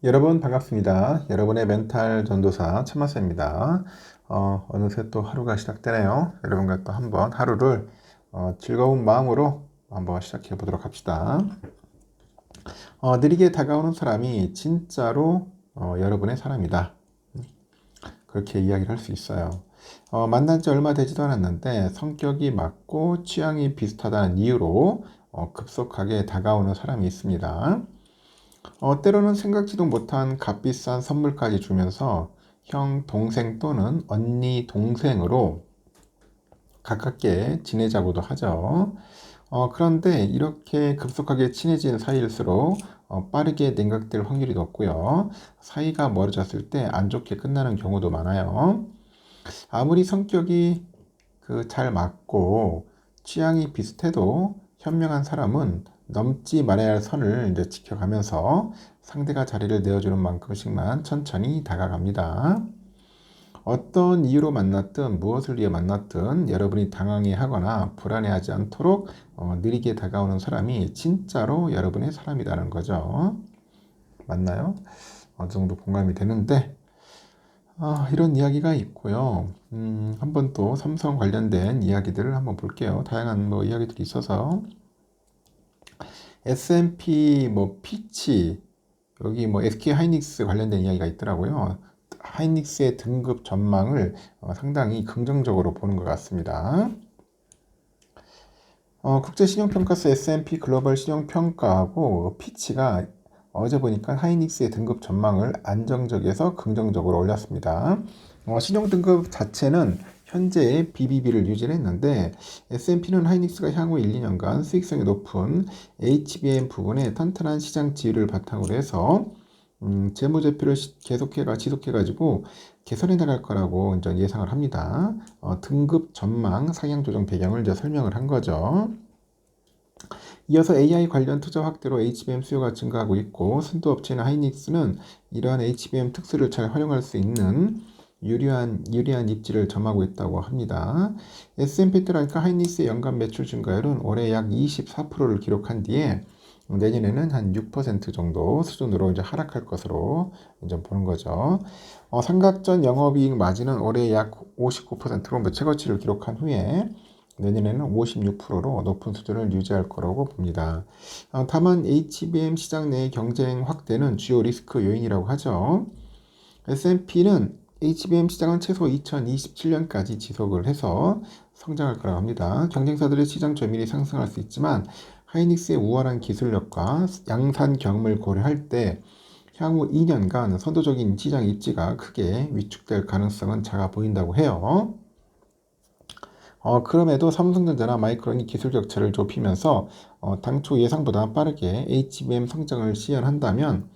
여러분 반갑습니다. 여러분의 멘탈 전도사 천마세입니다. 어느새 또 하루가 시작되네요. 여러분과 또 한번 하루를 즐거운 마음으로 한번 시작해 보도록 합시다. 느리게 다가오는 사람이 진짜로 여러분의 사람이다. 그렇게 이야기를 할 수 있어요. 만난 지 얼마 되지도 않았는데 성격이 맞고 취향이 비슷하다는 이유로 급속하게 다가오는 사람이 있습니다. 때로는 생각지도 못한 값비싼 선물까지 주면서 형, 동생 또는 언니, 동생으로 가깝게 지내자고도 하죠. 그런데 이렇게 급속하게 친해진 사이일수록 빠르게 냉각될 확률이 높고요. 사이가 멀어졌을 때 안 좋게 끝나는 경우도 많아요. 아무리 성격이 잘 맞고 취향이 비슷해도 현명한 사람은 넘지 말아야 할 선을 이제 지켜가면서 상대가 자리를 내어주는 만큼씩만 천천히 다가갑니다. 어떤 이유로 만났든 무엇을 위해 만났든 여러분이 당황해 하거나 불안해하지 않도록 느리게 다가오는 사람이 진짜로 여러분의 사람이라는 거죠. 맞나요? 어느 정도 공감이 되는데 이런 이야기가 있고요. 한번 또 삼성 관련된 이야기들을 한번 볼게요. 다양한 이야기들이 있어서 S&P 피치 여기 SK 하이닉스 관련된 이야기가 있더라고요. 하이닉스의 등급 전망을 상당히 긍정적으로 보는 것 같습니다. 국제신용평가사 S&P 글로벌 신용평가하고 피치가 어제 보니까 하이닉스의 등급 전망을 안정적에서 긍정적으로 올렸습니다. 신용 등급 자체는 현재의 BBB를 유지했는데 S&P는 하이닉스가 향후 1, 2년간 수익성이 높은 HBM 부분에 탄탄한 시장 지위를 바탕으로 해서 재무제표를 지속해가지고 개선해 나갈 거라고 이제 예상을 합니다. 등급 전망 상향 조정 배경을 이제 설명을 한 거죠. 이어서 AI 관련 투자 확대로 HBM 수요가 증가하고 있고 선두업체인 하이닉스는 이러한 HBM 특수를 잘 활용할 수 있는 유리한 입지를 점하고 있다고 합니다. S&P 때라니까 하이닉스의 연간 매출 증가율은 올해 약 24%를 기록한 뒤에 내년에는 한 6% 정도 수준으로 이제 하락할 것으로 이제 보는 거죠. 삼각전 영업이익 마진은 올해 약 59%로 최고치를 기록한 후에 내년에는 56%로 높은 수준을 유지할 거라고 봅니다. 다만 HBM 시장 내 경쟁 확대는 주요 리스크 요인이라고 하죠. S&P는 HBM 시장은 최소 2027년까지 지속을 해서 성장할 거라고 합니다. 경쟁사들의 시장 점유율이 상승할 수 있지만 하이닉스의 우월한 기술력과 양산 경험을 고려할 때 향후 2년간 선도적인 시장 입지가 크게 위축될 가능성은 작아 보인다고 해요. 그럼에도 삼성전자나 마이크론이 기술 격차를 좁히면서 당초 예상보다 빠르게 HBM 성장을 시현한다면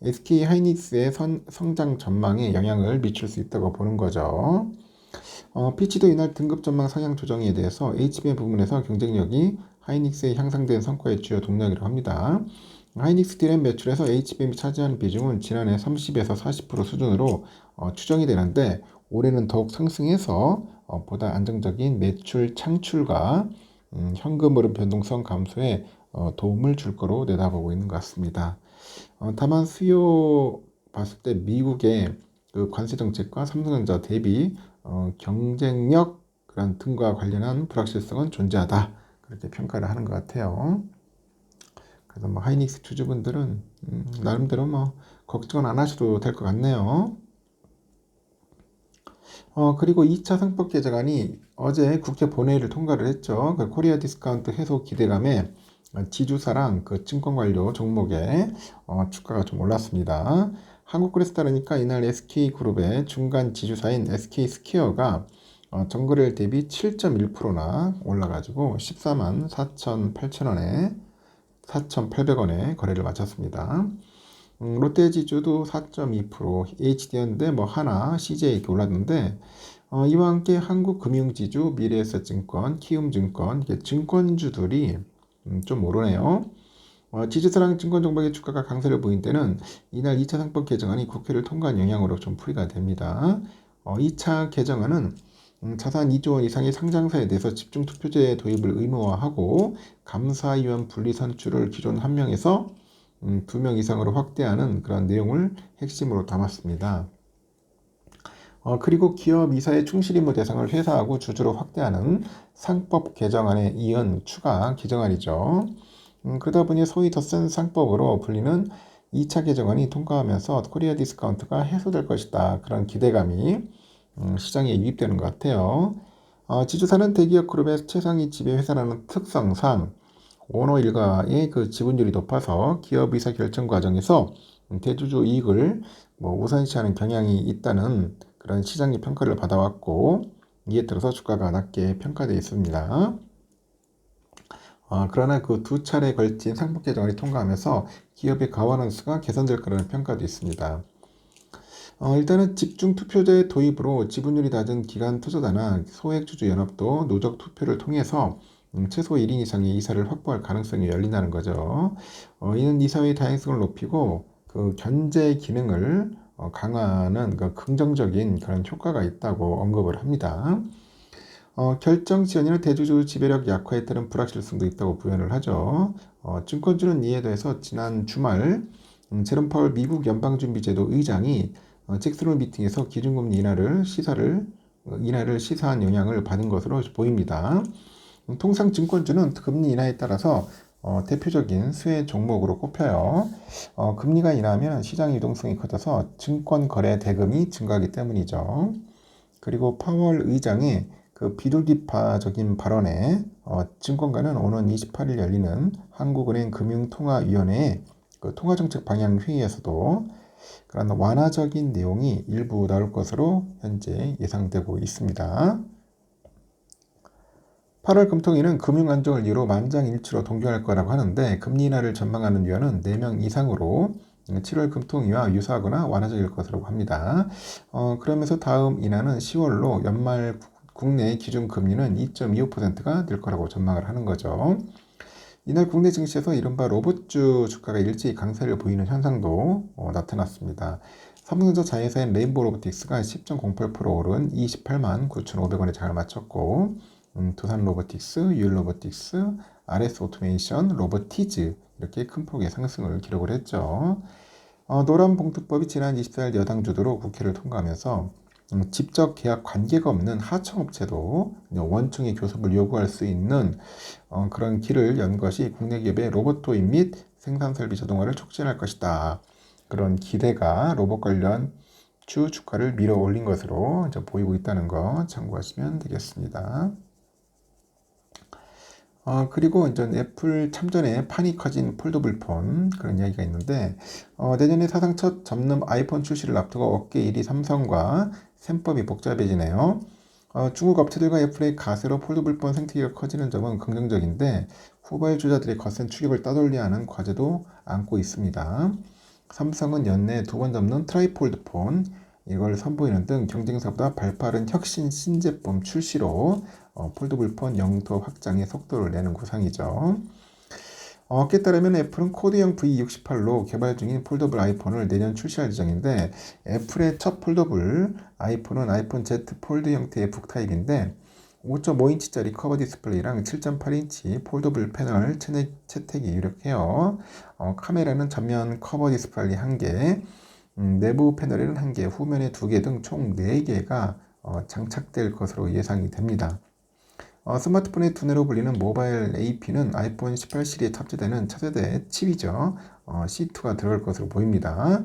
SK 하이닉스의 성장 전망에 영향을 미칠 수 있다고 보는 거죠. 피치도 이날 등급 전망 상향 조정에 대해서 HBM 부분에서 경쟁력이 하이닉스의 향상된 성과의 주요 동력이라고 합니다. 하이닉스 디램 매출에서 HBM이 차지하는 비중은 지난해 30에서 40% 수준으로 추정이 되는데 올해는 더욱 상승해서 보다 안정적인 매출 창출과 현금 흐름 변동성 감소에 도움을 줄 거로 내다보고 있는 것 같습니다. 다만 수요 봤을 때 미국의 관세 정책과 삼성전자 대비 경쟁력 그런 등과 관련한 불확실성은 존재하다. 그렇게 평가를 하는 것 같아요. 그래서 하이닉스 주주분들은 나름대로 걱정은 안 하셔도 될 것 같네요. 그리고 2차 상법 개정안이 어제 국회 본회의를 통과를 했죠. 그 코리아 디스카운트 해소 기대감에 지주사랑 증권 관료 종목에 주가가 좀 올랐습니다. 한국그래서 따르니까 이날 SK그룹의 중간 지주사인 SK스퀘어가 전거래일 대비 7.1%나 올라가지고 14만 4,800원에 거래를 마쳤습니다. 롯데지주도 4.2%, HD현대, 하나, CJ 이렇게 올랐는데 이와 함께 한국금융지주, 미래에셋증권, 키움증권, 증권주들이 좀 오르네요. 지주사랑 증권정보의 주가가 강세를 보인 때는 이날 2차 상법 개정안이 국회를 통과한 영향으로 좀 풀이가 됩니다. 2차 개정안은 자산 2조 원 이상의 상장사에 대해서 집중투표제 도입을 의무화하고 감사위원 분리 선출을 기존 한 명에서 2명 이상으로 확대하는 그런 내용을 핵심으로 담았습니다. 그리고 기업 이사의 충실 임무 대상을 회사하고 주주로 확대하는 상법 개정안에 이은 추가 개정안이죠. 그러다 보니 소위 더 센 상법으로 불리는 2차 개정안이 통과하면서 코리아 디스카운트가 해소될 것이다. 그런 기대감이 시장에 유입되는 것 같아요. 지주사는 대기업 그룹의 최상위 지배 회사라는 특성상 오너 일가의 그 지분율이 높아서 기업 이사 결정 과정에서 대주주 이익을 우선시하는 경향이 있다는 그런 시장의 평가를 받아왔고, 이에 따라서 주가가 낮게 평가되어 있습니다. 그러나 그 두 차례에 걸친 상법 개정안이 통과하면서 기업의 가원원 수가 개선될 거라는 평가도 있습니다. 일단은 집중 투표제 도입으로 지분율이 낮은 기관 투자자나 소액주주 연합도 누적 투표를 통해서 최소 1인 이상의 이사를 확보할 가능성이 열린다는 거죠. 이는 이사회의 다양성을 높이고 그 견제 기능을 강화하는 그 긍정적인 그런 효과가 있다고 언급을 합니다. 결정 지연이나 대주주 지배력 약화에 따른 불확실성도 있다고 부연을 하죠. 증권주는 이에 대해서 지난 주말 제롬 파월 미국 연방준비제도 의장이 잭스론 미팅에서 기준금리 인하를 시사한 영향을 받은 것으로 보입니다. 통상 증권주는 금리 인하에 따라서 대표적인 수혜 종목으로 꼽혀요. 금리가 인하하면 시장 유동성이 커져서 증권 거래 대금이 증가하기 때문이죠. 그리고 파월 의장의 그 비둘기파적인 발언에 증권가는 오는 28일 열리는 한국은행 금융통화위원회의 그 통화정책 방향 회의에서도 그런 완화적인 내용이 일부 나올 것으로 현재 예상되고 있습니다. 8월 금통위는 금융 안정을 이유로 만장일치로 동결할 거라고 하는데 금리 인하를 전망하는 위원은 4명 이상으로 7월 금통위와 유사하거나 완화적일 것으로 합니다. 그러면서 다음 인하는 10월로 연말 국내 기준금리는 2.25%가 될 거라고 전망을 하는 거죠. 이날 국내 증시에서 이른바 로봇주 주가가 일제히 강세를 보이는 현상도 나타났습니다. 삼성전자 자회사인 레인보우 로보틱스가 10.08% 오른 28만 9,500원에 장을 마쳤고 두산 로보틱스, 유일 로보틱스, RS 오토메이션, 로보티즈 이렇게 큰 폭의 상승을 기록을 했죠. 노란봉투법이 지난 24일 여당 주도로 국회를 통과하면서 직접 계약 관계가 없는 하청업체도 원청의 교섭을 요구할 수 있는 그런 길을 연 것이 국내 기업의 로봇 도입 및 생산 설비 자동화를 촉진할 것이다. 그런 기대가 로봇 관련 주가를 밀어 올린 것으로 보이고 있다는 거 참고하시면 되겠습니다. 그리고 이제 애플 참전에 판이 커진 폴더블 폰 그런 이야기가 있는데 내년에 사상 첫 접는 아이폰 출시를 앞두고 업계 1위 삼성과 셈법이 복잡해지네요. 중국 업체들과 애플의 가세로 폴더블 폰 생태계가 커지는 점은 긍정적인데 후발주자들의 거센 추격을 따돌려야 하는 과제도 안고 있습니다. 삼성은 연내 2번 접는 트라이폴드 폰 이걸 선보이는 등 경쟁사보다 발빠른 혁신 신제품 출시로 폴더블 폰 영토 확장의 속도를 내는 구상이죠. 업계에 따르면 애플은 코드형 V68로 개발 중인 폴더블 아이폰을 내년 출시할 예정인데 애플의 첫 폴더블 아이폰은 아이폰 Z 폴드 형태의 북타입인데 5.5인치짜리 커버 디스플레이랑 7.8인치 폴더블 패널 채택이 유력해요. 카메라는 전면 커버 디스플레이 1개, 내부 패널에는 1개, 후면에 2개 등 총 4개가 장착될 것으로 예상이 됩니다. 스마트폰의 두뇌로 불리는 모바일 AP는 아이폰 18 시리즈에 탑재되는 차세대 칩이죠. C2가 들어갈 것으로 보입니다.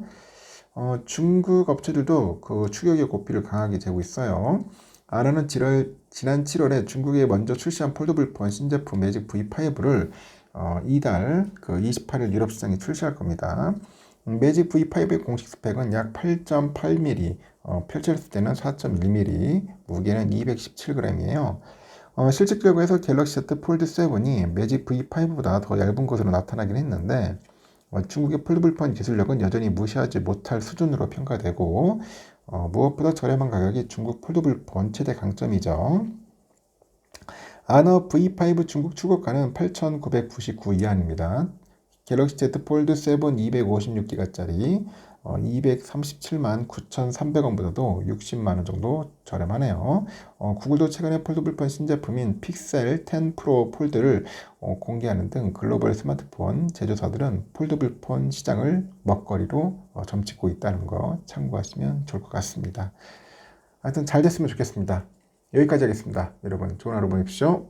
중국 업체들도 그 추격의 고삐를 강하게 재고 있어요. 아라는 지난 7월에 중국에 먼저 출시한 폴더블 폰 신제품 매직 V5를 이달 그 28일 유럽 시장에 출시할 겁니다. 매직 V5의 공식 스펙은 약 8.8mm, 펼쳤을 때는 4.1mm, 무게는 217g이에요. 실제 결과에서 갤럭시 Z 폴드 7이 매직 V5보다 더 얇은 것으로 나타나긴 했는데 중국의 폴더블폰 기술력은 여전히 무시하지 못할 수준으로 평가되고 무엇보다 저렴한 가격이 중국 폴더블폰 최대 강점이죠. 아너 V5 중국 출고가는 8,999 위안입니다. 갤럭시 Z 폴드 7 256기가짜리 237만 9,300원보다도 60만 원 정도 저렴하네요. 구글도 최근에 폴더블 폰 신제품인 픽셀 10 프로 폴드를 공개하는 등 글로벌 스마트폰 제조사들은 폴더블 폰 시장을 먹거리로 점찍고 있다는 거 참고하시면 좋을 것 같습니다. 하여튼 잘 됐으면 좋겠습니다. 여기까지 하겠습니다. 여러분 좋은 하루 보내십시오.